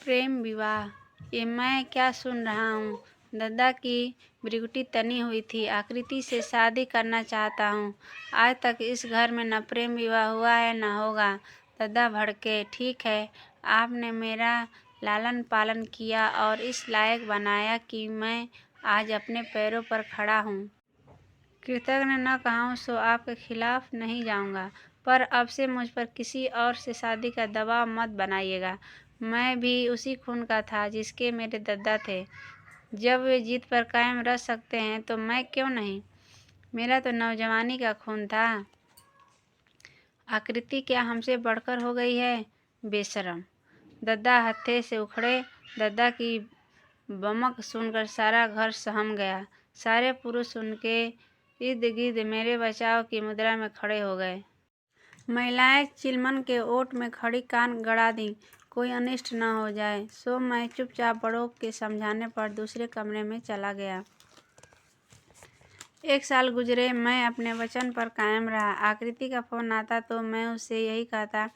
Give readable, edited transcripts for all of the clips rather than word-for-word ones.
प्रेम विवाह, ये मैं क्या सुन रहा हूँ। दद्दा की भ्रुकुटी तनी हुई थी। आकृति से शादी करना चाहता हूँ। आज तक इस घर में न प्रेम विवाह हुआ है न होगा। दद्दा भड़के। ठीक है, आपने मेरा लालन पालन किया और इस लायक बनाया कि मैं आज अपने पैरों पर खड़ा हूँ। कृतज्ञ न कहूँ सो आपके खिलाफ नहीं जाऊँगा, पर अब से मुझ पर किसी और से शादी का दबाव मत बनाइएगा। मैं भी उसी खून का था जिसके मेरे दद्दा थे। जब वे जिद पर कायम रह सकते हैं तो मैं क्यों नहीं। मेरा तो नौजवानी का खून था। आकृति क्या हमसे बढ़कर हो गई है? बेशरम। दद्दा हत्थे से उखड़े। दद्दा की बमक सुनकर सारा घर सहम गया। सारे पुरुष उनके इर्द गिर्द मेरे बचाव की मुद्रा में खड़े हो गए। महिलाएं चिलमन के ओट में खड़ी कान गड़ा दी, कोई अनिष्ट न हो जाए। सो मैं चुपचाप बड़ों के समझाने पर दूसरे कमरे में चला गया। 1 साल गुजरे, मैं अपने वचन पर कायम रहा। आकृति का फोन आता तो मैं उससे यही कहता,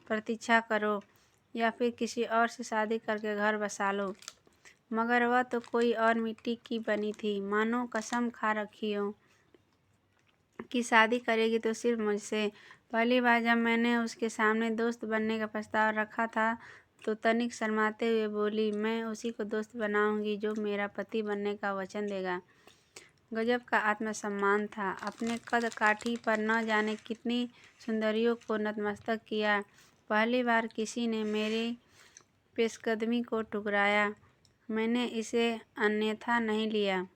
प्रतीक्षा करो या फिर किसी और से शादी करके घर बसा लो। मगर वह तो कोई और मिट्टी की बनी थी, मानो कसम खा रखी हो कि शादी करेगी तो सिर्फ मुझसे। पहली बार जब मैंने उसके सामने दोस्त बनने का प्रस्ताव रखा था तो तनिक शर्माते हुए बोली, मैं उसी को दोस्त बनाऊंगी जो मेरा पति बनने का वचन देगा। गजब का आत्मसम्मान था। अपने कद काठी पर न जाने कितनी सुंदरियों को नतमस्तक किया। पहली बार किसी ने मेरी पेशकदमी को ठुकराया। मैंने इसे अन्यथा नहीं लिया,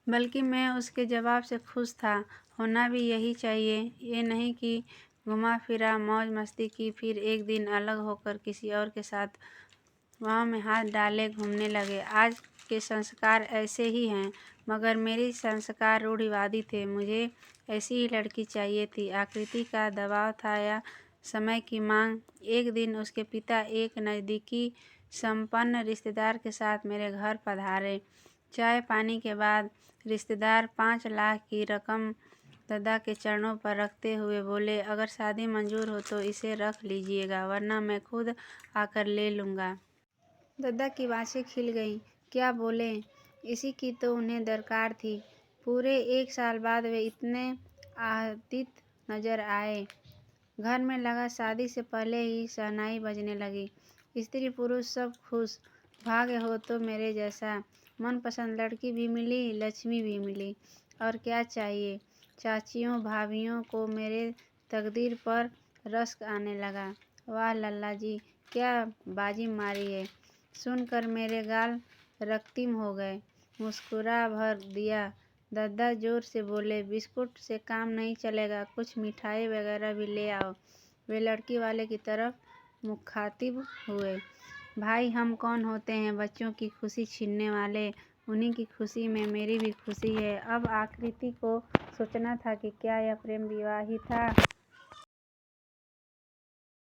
बल्कि मैं उसके जवाब से खुश था। होना भी यही चाहिए। ये नहीं कि घुमा फिरा मौज मस्ती की, फिर एक दिन अलग होकर किसी और के साथ वहाँ में हाथ डाले घूमने लगे। आज के संस्कार ऐसे ही हैं, मगर मेरे संस्कार रूढ़िवादी थे। मुझे ऐसी ही लड़की चाहिए थी। आकृति का दबाव था या समय की मांग। एक दिन उसके पिता एक नज़दीकी संपन्न रिश्तेदार के साथ मेरे घर पधारे। चाय पानी के बाद रिश्तेदार 5 लाख की रकम दद्दा के चरणों पर रखते हुए बोले, अगर शादी मंजूर हो तो इसे रख लीजिएगा, वरना मैं खुद आकर ले लूँगा। दद्दा की बाँछें खिल गईं। क्या बोले? इसी की तो उन्हें दरकार थी। पूरे 1 साल बाद वे इतने आहतित नजर आए। घर में लगा शादी से पहले ही शहनाई बजने लगी। स्त्री पुरुष सब खुश। भाग्य हो तो मेरे जैसा। मनपसंद लड़की भी मिली, लक्ष्मी भी मिली। और क्या चाहिए। चाचियों भाभियों को मेरे तकदीर पर रश्क आने लगा। वाह लल्ला जी, क्या बाजी मारी है। सुनकर मेरे गाल रक्तिम हो गए। मुस्कुरा भर दिया। दद्दा जोर से बोले, बिस्कुट से काम नहीं चलेगा, कुछ मिठाई वगैरह भी ले आओ। वे लड़की वाले की तरफ मुखातिब हुए। भाई हम कौन होते हैं बच्चों की खुशी छीनने वाले। उन्हीं की खुशी में मेरी भी खुशी है। अब आकृति को सोचना था कि क्या यह प्रेम विवाह ही था।